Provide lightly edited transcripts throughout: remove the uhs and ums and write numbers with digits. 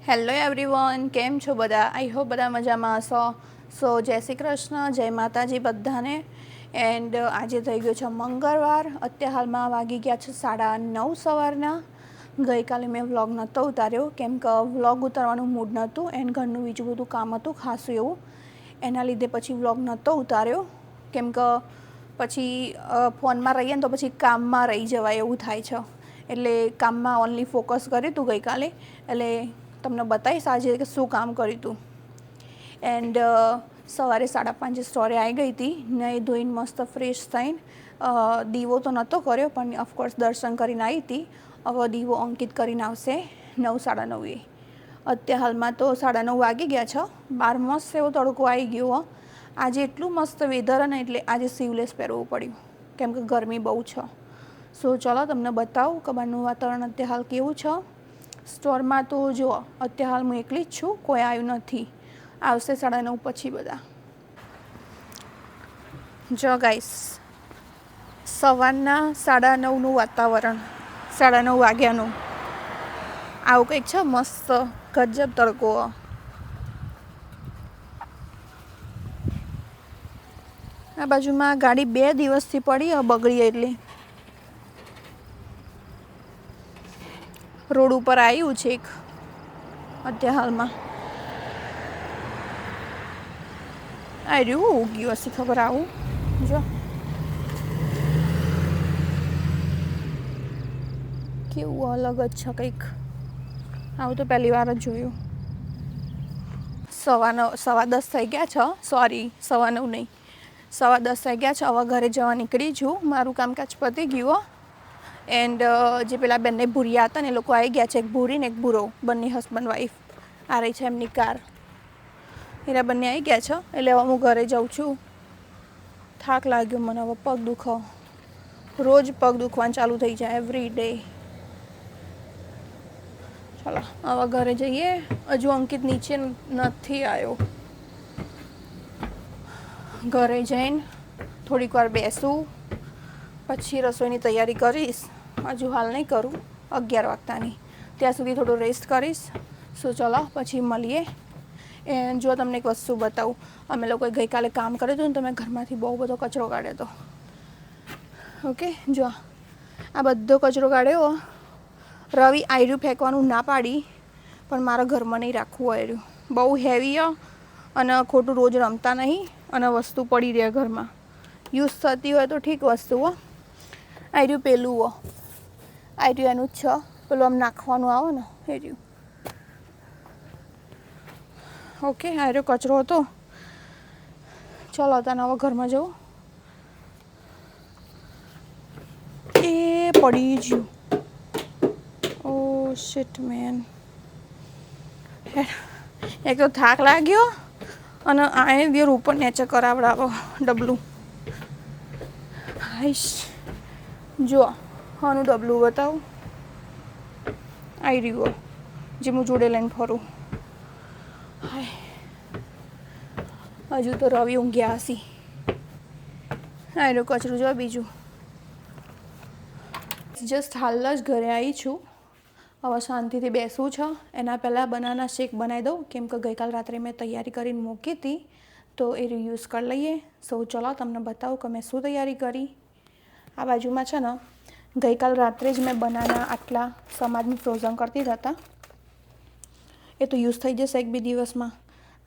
Hello everyone, કેમ છો બધા? આઈ હોપ બધા મજામાં હશો. સો જય શ્રી કૃષ્ણ, જય માતાજી બધાને. એન્ડ આજે થઈ ગયો છે મંગળવાર. અત્યારે હાલમાં વાગી ગયા છે 9:30 સવારના. ગઈકાલે મેં વ્લોગ નહોતો ઉતાર્યો કેમ કે વ્લોગ ઉતારવાનું મૂડ નહોતું એન્ડ ઘરનું બીજું બધું કામ હતું ખાસું એવું. એના લીધે પછી વ્લોગ નહોતો ઉતાર્યો કેમ કે પછી ફોનમાં રહીએ ને તો પછી કામમાં રહી જવાય એવું થાય છે. એટલે કામમાં ઓનલી ફોકસ કર્યું હતું ગઈકાલે. એટલે તમને બતાવીશ આજે કે શું કામ કર્યું હતું. એન્ડ સવારે 5:30 સ્ટોરે આવી ગઈ હતી. નહીં ધોઈને મસ્ત ફ્રેશ થઈને દીવો તો નહોતો કર્યો પણ ઓફકોર્સ દર્શન કરીને આવી હતી. હવે દીવો અંકિત કરીને આવશે 9, 9:30. અત્યારે હાલમાં તો 9:30 વાગી ગયા છે. બહાર મસ્ત એવો તડકો આવી ગયો. આજે એટલું મસ્ત વેધર ને એટલે આજે સ્લીવલેસ પહેરવું પડ્યું કેમ કે ગરમી બહુ છે. સો ચલો તમને બતાવું કે બહારનું વાતાવરણ અત્યારે હાલ કેવું છે. સ્ટોરમાં તો જો અત્યારે હાલ હું એકલી જ છું, કોઈ આવ્યું નથી. આવશે 9:30 પછી બધા. જો ગાઈસ, સવારના 9:30નું વાતાવરણ, 9:30 વાગ્યાનું આવું કંઈક છે. મસ્ત ગજબ તડકો. આ બાજુમાં ગાડી 2 દિવસથી પડી બગડી એટલે રોડ ઉપર આવ્યું છે એક અત્યારે હાલમાં. આ રહ્યું ઉગ્યું હશે ખબર. આવું જો કેવું અલગ જ છે કંઈક. આવું તો પહેલી વાર જ જોયું. 9:10 થઈ ગયા છે. સોરી 9:15 નહીં, 10:15 થઈ ગયા છે. હવે ઘરે જવા નીકળી છું. મારું કામકાજ પતી ગયું. એન્ડ જે પેલા બંને ભૂરિયા હતા ને એ લોકો આવી ગયા છે. એક ભૂરી ને એક ભૂરો, બંને હસબન્ડ વાઈફ. આ રહી છે એમની કાર. એરા બંને આવી ગયા છે. એટલે હવે હું ઘરે જાઉં છું. થાક લાગ્યો મને. હવે પગ દુખો, રોજ પગ દુખવાનું ચાલુ થઈ જાય એવરી ડે. ચાલો હવે ઘરે જઈએ. હજુ અંકિત નીચે નથી આવ્યો. ઘરે જઈને થોડીક વાર બેસું, પછી રસોઈની તૈયારી કરીશ. હજુ હાલ નહીં કરું, 11 વાગતાની. ત્યાં સુધી થોડો રેસ્ટ કરીશ. સો ચલો પછી મળીએ. એન્ડ જો તમને એક વસ્તુ બતાવું, અમે લોકોએ ગઈકાલે કામ કર્યું હતું ને તો મેં ઘરમાંથી બહુ બધો કચરો કાઢ્યો હતો. ઓકે, જો આ બધો કચરો કાઢ્યો. રવિ આયરું ફેંકવાનું ના પાડી પણ મારા ઘરમાં નહીં રાખવું આયરું. બહુ હેવી અને ખોટું રોજ રમતા નહીં અને વસ્તુ પડી રહે ઘરમાં. યુઝ થતી હોય તો ઠીક વસ્તુ. આયરું પેલું આયરું એનું જ છે. પેલું આમ નાખવાનું આવે ને એ રહ્યું. ઓકે, આયરો કચરો હતો. ચલો તને હવે ઘરમાં જવું. એ પડી ગયું. ઓ શિટ મેન. એક તો થાક લાગ્યો અને આને દેર ઉપર નીચે કરાવડાવો ડબલું. હાઈશ, જો હાનું ડબલું બતાવું. આવી રહ્યું જે હું જોડે લઈને ફરું. હજુ તો રવિ ઊંઘ્યા હશે. આનું કચરું જો બીજું. જસ્ટ હાલ જ ઘરે આવી છું. હવે શાંતિથી બેસવું છે. એના પહેલાં બનાના શેક બનાવી દઉં કેમ કે ગઈકાલ રાત્રે મેં તૈયારી કરીને મૂકી હતી તો એ યુઝ કરી લઈએ. સો ચલો તમને બતાવું કે મેં શું તૈયારી કરી. આ બાજુમાં છે ને ગઈકાલ રાત્રે જ મેં બનાના આટલા સમાજનું ફ્રોઝન કરતી હતા. એ તો યુઝ થઈ જશે 1-2 દિવસમાં.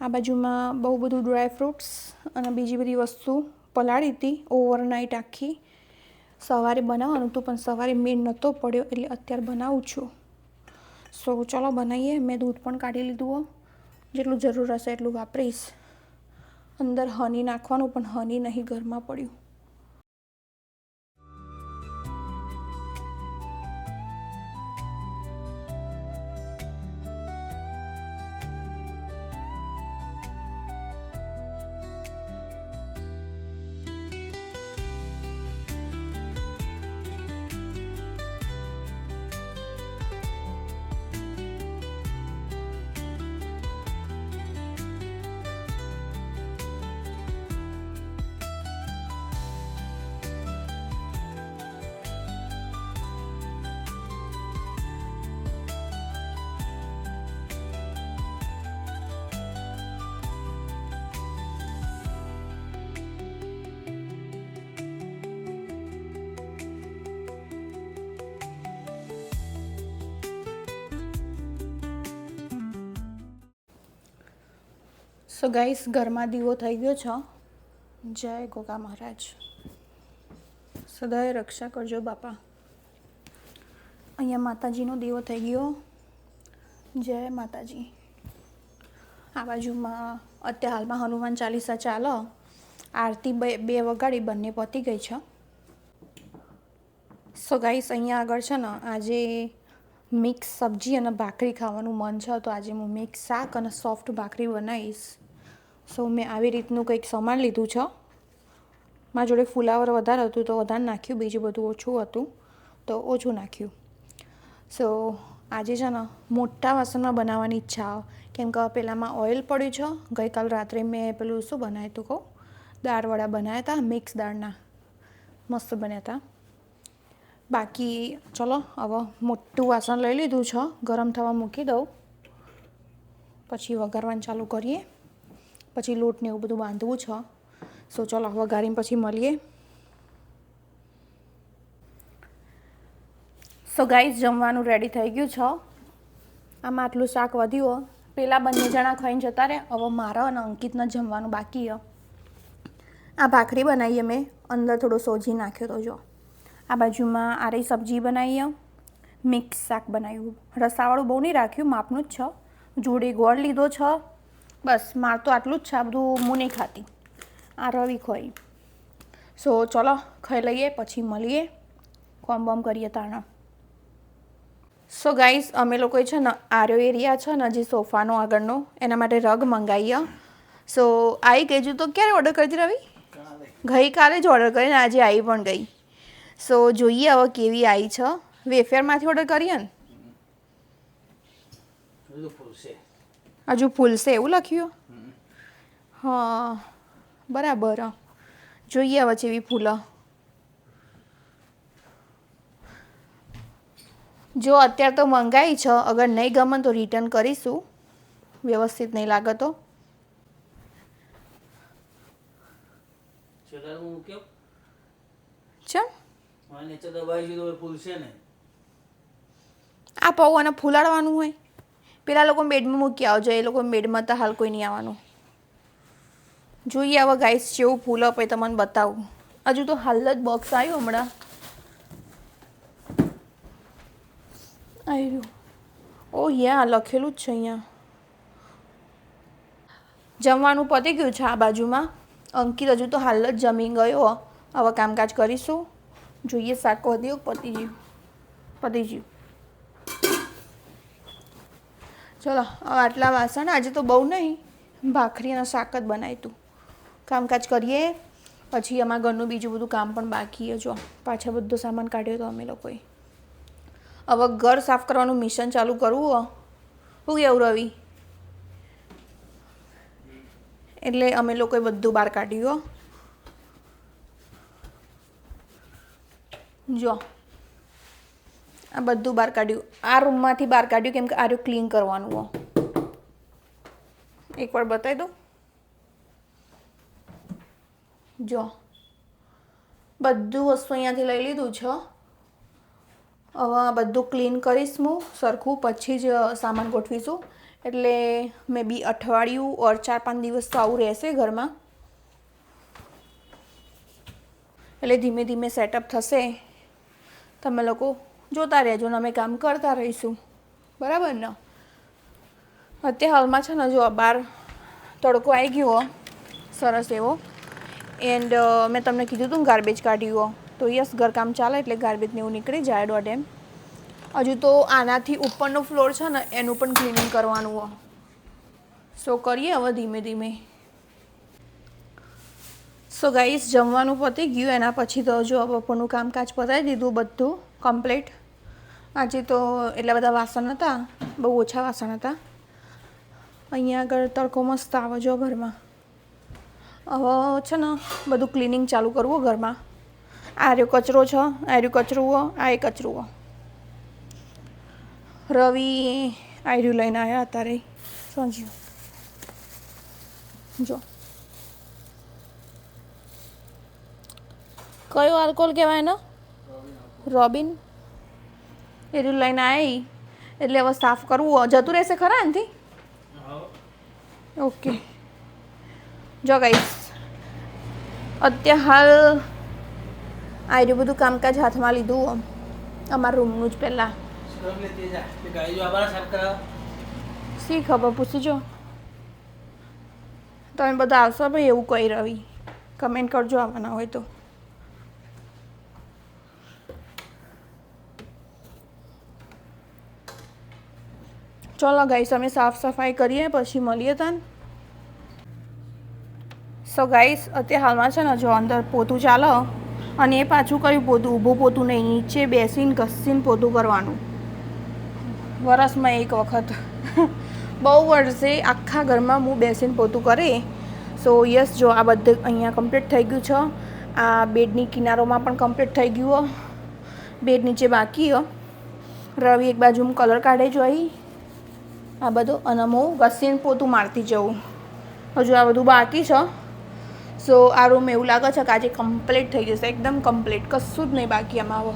આ બાજુમાં બહુ બધું ડ્રાય ફ્રૂટ્સ અને બીજી બધી વસ્તુ પલાળી હતી ઓવરનાઇટ આખી. સવારે બનાવવાનું હતું પણ સવારે મેળ નહોતો પડ્યો એટલે અત્યારે બનાવું છું. સો ચલો બનાવીએ. મેં દૂધ પણ કાઢી લીધું. જેટલું જરૂર હશે એટલું વાપરીશ. અંદર હની નાખવાનું પણ હની નહીં ઘરમાં પડ્યું. સો ગાઈસ, ઘરમાં દીવો થઈ ગયો છે. જય ગોગા મહારાજ, સદાય રક્ષા કરજો બાપા. અહીંયા માતાજીનો દીવો થઈ ગયો. જય માતાજી. આ બાજુમાં અત્યારે હાલમાં હનુમાન ચાલીસા ચાલો. આરતી બે વગાડી, બંને પતી ગઈ છે. સો ગાઈસ, અહીંયા આગળ છે ને આજે મિક્સ સબ્જી અને ભાખરી ખાવાનું મન છે, તો આજે હું મિક્સ શાક અને સોફ્ટ ભાખરી બનાવીશ. સો મેં આવી રીતનું કંઈક સામાન લીધું છે. મારા જોડે ફુલાવર વધારે હતું તો વધારે નાખ્યું, બીજું બધું ઓછું હતું તો ઓછું નાખ્યું. સો આજે છે ને મોટા વાસણમાં બનાવવાની ઈચ્છા, કેમ કે પેલામાં ઓઇલ પડ્યું છે. ગઈકાલ રાત્રે મેં પેલું શું બનાવ્યું હતું કહું, દાળવડા બનાવ્યા હતા, મિક્સ દાળના, મસ્ત બન્યા હતા. બાકી ચલો હવે મોટું વાસણ લઈ લીધું છે, ગરમ થવા મૂકી દઉં, પછી વઘારવાનું ચાલુ કરીએ. પછી લોટને એવું બધું બાંધવું છે. સો ચલો વઘારીને પછી મળીએ. સો ગાઈસ, જમવાનું રેડી થઈ ગયું છે. આમાં આટલું શાક વધ્યું. પેલા બંને જણા ખાઈને જતા રહે, હવે મારા અને અંકિતને જમવાનું બાકી છે. આ ભાખરી બનાવીએ મેં, અંદર થોડો સોજી નાખ્યો તો જો. આ બાજુમાં આ રહી સબ્જી બનાવીએ, મિક્સ શાક બનાવ્યું. રસાવાળું બહુ નહીં રાખ્યું, માપનું જ છે. જોડે ગોળ લીધો છે. બસ માર તો આટલું જ છે, આ બધું હું નહીં ખાતી, આ રવિ ખોઈ. સો ચલો ખાઈ લઈએ, પછી મળીએ, કોમ બોમ કરીએ તાણા. સો ગાઈસ, અમે લોકોએ છે ને આર્યો એરિયા છે ને જે સોફાનો આગળનો, એના માટે રગ મંગાવીએ. સો આવી ગઈ તો ક્યારે ઓર્ડર કરી હતી રવિ? ગઈકાલે જ ઓર્ડર કરીને આજે આવી પણ ગઈ. સો જોઈએ હવે કેવી આવી છે. વેફેરમાંથી ઓર્ડર કરીએ ને? હજુ ફૂલશે એવું લખ્યું? હા બરાબર. જોઈએ હવે જેવી ફૂલો. જો અત્યારે તો મંગાવી છે, અગર નહીં ગમે તો રિટર્ન કરીશું, વ્યવસ્થિત નહીં લાગે તો. ચમ આ પૌવાને ફૂલાડવાનું હોય, પેલા લોકો બેડમાં મૂકી આવજો, એ લોકો બેડમાં તો હાલ કોઈ નહીં આવવાનું. જોઈએ હવે ગાઈસ જેવું ફૂલ પછી તમને બતાવું. હજુ તો હાલ જ બોક્સ આવ્યું હમણાં. આવ્યું ઓ યા લખેલું જ છે અહીંયા. જમવાનું પતી ગયું છે આ બાજુમાં. અંકિત હજુ તો હાલ જ જમી ગયો. હવે કામકાજ કરીશું. જોઈએ શાક વધ્યું, પતી ગયું. ચલો હવે આટલા વાસણ, આજે તો બહુ નહીં, ભાખરી અને શાક જ બનાવ્યું હતું. કામકાજ કરીએ, પછી અમારા ઘરનું બીજું બધું કામ પણ બાકી છે. જો પાછા બધો સામાન કાઢ્યો તો અમે લોકોએ. હવે ઘર સાફ કરવાનું મિશન ચાલુ કરવું. શું કેવું રવિ? એટલે અમે લોકોએ બધું બહાર કાઢ્યું. જો આ બધું બહાર કાઢ્યું, આ રૂમમાંથી બહાર કાઢ્યું, કેમ કે આ રૂમ ક્લીન કરવાનું હો. એકવાર બતાવી દો. જો બધું વસ્તુ અહીંયાથી લઈ લીધું છે. હવે બધું ક્લીન કરીશ હું સરખું, પછી જ સામાન ગોઠવીશું. એટલે મે બી અઠવાડિયું ઓર 4-5 દિવસ તો આવું રહેશે ઘરમાં. એટલે ધીમે ધીમે સેટઅપ થશે. તમે લોકો જોતા રહેજો ને અમે કામ કરતા રહીશું, બરાબર ને? અત્યારે હાલમાં છે ને જો બહાર તડકો આવી ગયો સરસ એવો. એન્ડ મેં તમને કીધું હતું ગાર્બેજ કાઢ્યું, તો યસ ઘરકામ ચાલે એટલે ગાર્બેજને એવું નીકળી જાય દોઢ એમ. હજુ તો આનાથી ઉપરનો ફ્લોર છે ને એનું પણ ક્લિનિંગ કરવાનું હોય. સો કરીએ હવે ધીમે ધીમે. સો ગાઈસ, જમવાનું પતી ગયું, એના પછી તો જો બપોરનું કામકાજ પતાવી દીધું બધું કમ્પ્લીટ. આજે તો એટલા બધા વાસણ હતા, બહુ ઓછા વાસણ હતા. અહીંયા આગળ તડકો મસ્ત આવે જો ઘરમાં. હવે છે ને બધું ક્લિનિંગ ચાલુ કરવું ઘરમાં. આ રહ્યો કચરો છે, આ રહ્યું કચરું હો, આ એ કચરું હો. રવિ આ રહ્યું લઈને આવ્યા અત્યારે સમજ્યું. જો કયો આલ્કોહોલ કહેવાય ને? રોબિન. એ રહ્યું લઈને આવી એટલે હવે સાફ કરવું. જતું રહેશે ખરા એનાથી? ઓકે જો ગાઈસ અત્યારે હાલ આર્યું બધું કામકાજ હાથમાં લીધું અમારા રૂમનું જ પહેલાં શી ખબર પૂછીજો તમે બધા આવશો ભાઈ એવું કહી રવિ કમેન્ટ કરજો આવવાના હોય તો ચલો ગાઈસ અમે સાફ સફાઈ કરીએ પછી મળીએ તને સો ગાઈસ અત્યારે હાલમાં છે ને જો અંદર પોતું ચાલે અને એ પાછું કયું પોતું ઊભું પોતું નહીં નીચે બેસીને ઘસીને પોતું કરવાનું વરસમાં એક વખત બહુ વર્ષે આખા ઘરમાં હું બેસીને પોતું કરે સો યસ જો આ બધું અહીંયા કમ્પ્લીટ થઈ ગયું છે આ બેડની કિનારોમાં પણ કમ્પ્લીટ થઈ ગયું બેડ નીચે બાકી રવિ એક બાજુ કલર કાઢે જોઈ આ બધું અને હું ઘસીને પોતું મારતી જઉં હજુ આ બધું બાકી છે સો આ રૂમ એવું લાગે છે કે આજે કમ્પ્લીટ થઈ જશે એકદમ કમ્પ્લીટ કશું જ નહીં બાકી આમાં હવે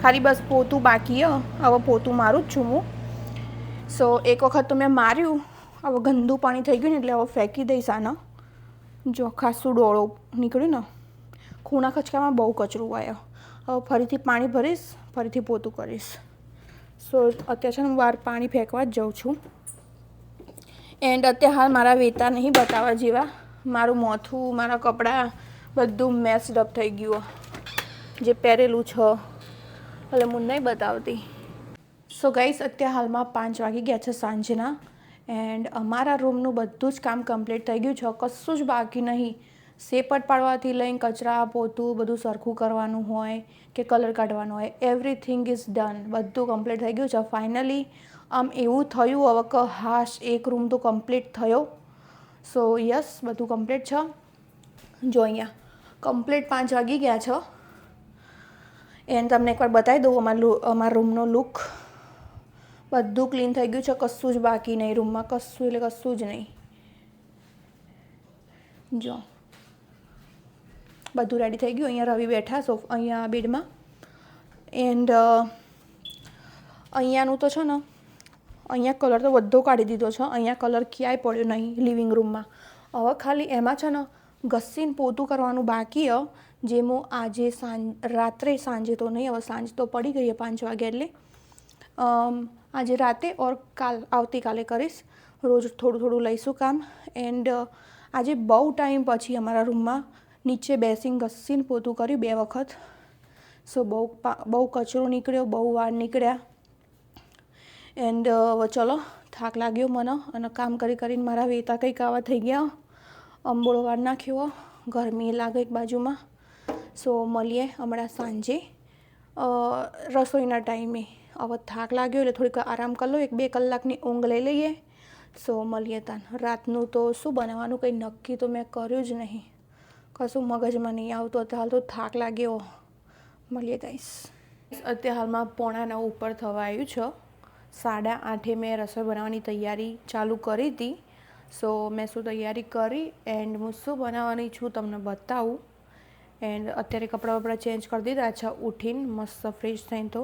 ખાલી બસ પોતું બાકી હવે પોતું મારું જ છું હું સો એક વખત તો મેં માર્યું હવે ગંદુ પાણી થઈ ગયું ને એટલે હવે ફેંકી દઈશ આને જો ખાસું ડોળો નીકળ્યું ને ખૂણા ખચકામાં બહુ કચરું આવ્યો હવે ફરીથી પાણી ભરીશ ફરીથી પોતું કરીશ સો અત્યારે છે ને હું બહાર પાણી ફેંકવા જ જાઉં છું એન્ડ અત્યારે હાલ મારા વેતા નહીં બતાવવા જેવા મારું માથું મારા કપડાં બધું મેસ્ડ અપ થઈ ગયું જે પહેરેલું છે એટલે હું નહીં બતાવતી સો ગાઈસ અત્યારે હાલમાં 5 વાગી ગયા છે સાંજના એન્ડ અમારા રૂમનું બધું જ કામ કમ્પ્લીટ થઈ ગયું છે કશું જ બાકી નહીં સેપટ પાડવાથી લઈને કચરા પોતું બધું સરખું કરવાનું હોય કે કલર કાઢવાનો હોય એવરીથિંગ ઇઝ ડન બધું કમ્પ્લીટ થઈ ગયું છે ફાઇનલી આમ એવું થયું હવે કે હાશ એક રૂમ તો કમ્પ્લીટ થયો સો યસ બધું કમ્પ્લીટ છે જો અહીંયા કમ્પ્લીટ 5 વાગી ગયા છે એન્ડ તમને એકવાર બતાવી દઉં અમારા રૂમનો લુક બધું ક્લીન થઈ ગયું છે કશું જ બાકી નહીં રૂમમાં કશું એટલે કશું જ નહીં જો બધું રેડી થઈ ગયું અહીંયા રવિ બેઠા અહીંયા બેડમાં એન્ડ અહીંયાનું તો છે ને અહીંયા કલર તો બધો કાઢી દીધો છે અહીંયા કલર ક્યાંય પડ્યો નહીં લિવિંગ રૂમમાં હવે ખાલી એમાં છે ને ઘસીને પોતું કરવાનું બાકી જે હું આજે રાત્રે સાંજે તો નહીં હવે સાંજ તો પડી ગઈ 5 વાગે એટલે આજે રાતે ઓર આવતીકાલે કરીશ રોજ થોડું થોડું લઈશું કામ એન્ડ આજે બહુ ટાઈમ પછી અમારા રૂમમાં નીચે બેસીને ઘસીને પોતું કર્યું 2 વખત સો બહુ કચરો નીકળ્યો બહુ વાર નીકળ્યા એન્ડ હવે ચલો થાક લાગ્યો મને અને કામ કરીને મારા વેતા કંઈક આવા થઈ ગયા અંબોળો વાર નાખ્યો ગરમી લાગે એક બાજુમાં સો મળીએ હમણાં સાંજે રસોઈના ટાઈમે હવે થાક લાગ્યો એટલે થોડીક આરામ કરી લો 1-2 કલાકની ઊંઘ લઈ લઈએ સો મળીએ તાન રાતનું તો શું બનાવવાનું કંઈ નક્કી તો મેં કર્યું જ નહીં કશું મગજમાં નહીં આવતું હાલ તો થાક લાગ્યો મળીએ ગાઈસ અત્યારે હાલમાં 9:45 ઉપર થવા આવ્યું છે 8:30 મેં રસોઈ બનાવવાની તૈયારી ચાલુ કરી હતી સો મેં શું તૈયારી કરી એન્ડ હું શું બનાવવાની છું તમને બતાવું એન્ડ અત્યારે કપડાં વપડા ચેન્જ કરી દીધા છે ઉઠીને મસ્ત ફ્રેશ થઈને તો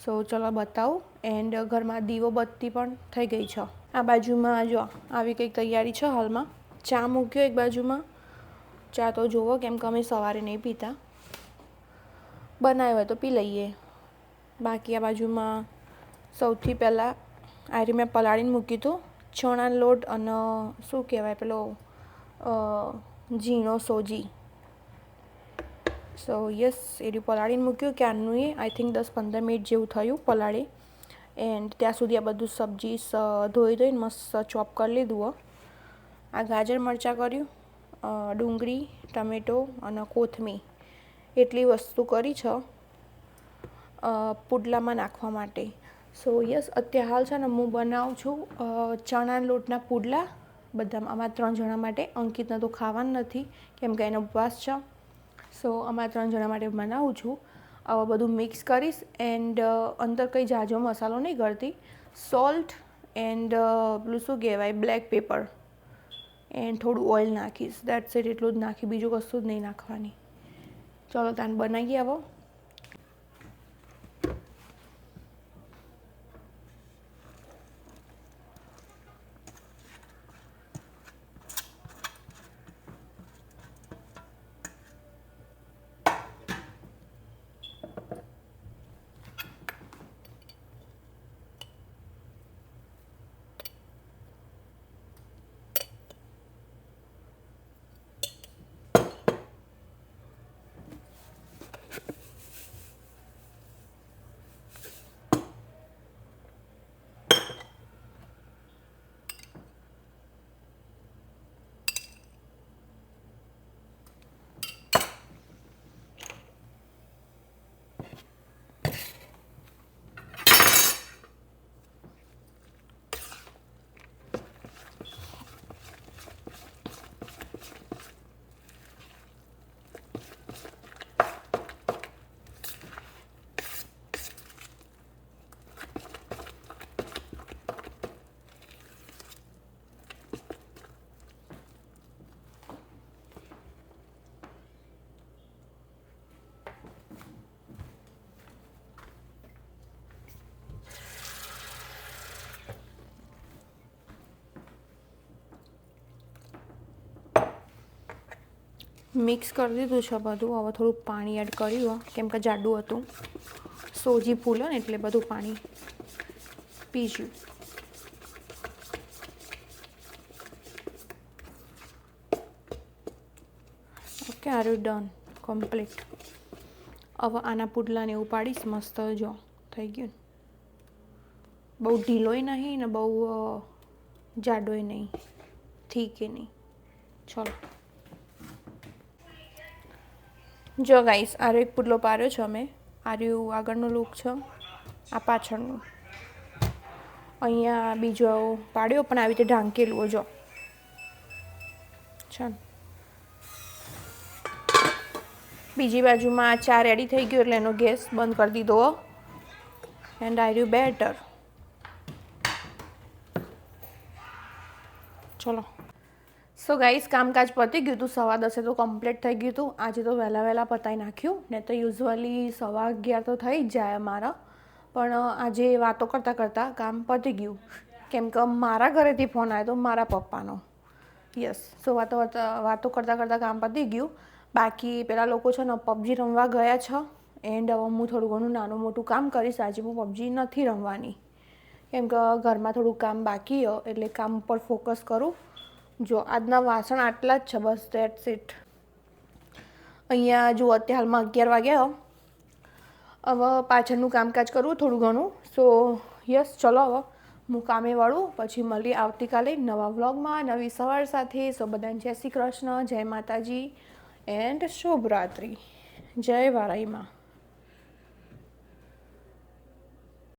સો ચલો બતાવું એન્ડ ઘરમાં દીવો બત્તી પણ થઈ ગઈ છે આ બાજુમાં જો આવી કંઈક તૈયારી છે હાલમાં ચા મૂક્યો એક બાજુમાં ચા તો જુઓ કેમ કે અમે સવારે નહીં પીતા બનાવ્યો હોય તો પી લઈએ બાકી આ બાજુમાં સૌથી પહેલાં આરી મેં પલાળીને મૂક્યું હતું ચણા લોટ અને શું કહેવાય પેલો ઝીણો સોજી સો યસ એરી પલાળીને મૂક્યું ક્યારનું એ આઈ થિંક 10-15 મિનિટ જેવું થયું પલાળે એન્ડ ત્યાં સુધી આ બધું સબ્જી ધોઈને મસ્ત ચોપ કરી લીધું આ ગાજર મરચાં કર્યું ડુંગળી ટમેટો અને કોથમીર એટલી વસ્તુ કરી છે પુડલામાં નાખવા માટે સો યસ અત્યારે હાલ છે ને હું બનાવું છું ચણા લોટના પુડલા બધા અમારા 3 જણા માટે અંકિતને તો ખાવાનું નથી કેમ કે એનો ઉપવાસ છે સો અમારા 3 જણા માટે બનાવું છું આવા બધું મિક્સ કરીશ એન્ડ અંદર કંઈ જાજો મસાલો નહીં કરતી સોલ્ટ એન્ડ પેલું શું કહેવાય બ્લેક પેપર એન્ડ થોડું ઓઇલ નાખીશ દેટ્સ ઇટ એટલું જ નાખી બીજું કશું જ નહીં નાખવાની ચલો તાન બનાવીએ હવે મિક્સ કરી દીધું છે બધું. હવે થોડું પાણી એડ કર્યું કેમ કે જાડું હતું. સોજી ફૂલે ને એટલે બધું પાણી પીજ્યું. Okay, are you done complete. હવે આના પુડલાને એવું પાડીશ મસ્ત. જો થઈ ગયું. બહુ ઢીલોય નહીં ને બહુ જાડોય નહીં, થીકે નહીં. ચલો જો ગાઈસ, આરો એક પુડલો પાડ્યો છે અમે. આર્યું આગળનો લુક છે, આ પાછળનું. અહીંયા બીજો પાડ્યો પણ આવી રીતે ઢાંકેલું. જો ચાલ, બીજી બાજુમાં ચા રેડી થઈ ગયો એટલે એનો ગેસ બંધ કરી દીધો. એન્ડ આર્યું બેટર. ચલો સો ગાઈસ, કામકાજ પતી ગયું હતું. 10:15 તો કમ્પ્લીટ થઈ ગયું હતું. આજે તો વહેલા પતાવી નાખ્યું. ને તો યુઝ્યુઅલી 11:15 તો થઈ જ જાય અમારા, પણ આજે વાતો કરતાં કામ પતી ગયું. કેમ કે મારા ઘરેથી ફોન આવ્યો હતો મારા પપ્પાનો. યસ, સો વાતો કરતાં કામ પતી ગયું. બાકી પેલા લોકો છે ને પબજી રમવા ગયા છે. એન્ડ હવે હું થોડું ઘણું નાનું મોટું કામ કરીશ. આજે હું પબજી નથી રમવાની કેમ કે ઘરમાં થોડું કામ બાકી હોય એટલે કામ ઉપર ફોકસ કરું. જો આજના વાસણ આટલા જ છે બસ, ધેટ્સ ઇટ. અહીંયા જો અત્યારે હાલમાં 11 વાગ્યા. હવે પાછળનું કામકાજ કરવું થોડું ઘણું. સો યસ, ચલો હવે હું કામે વળું. પછી મળીએ આવતીકાલે નવા વ્લોગમાં નવી સવાર સાથે. સો બધાને જય શ્રી કૃષ્ણ, જય માતાજી એન્ડ શુભ રાત્રિ. જય વારાઈમાં.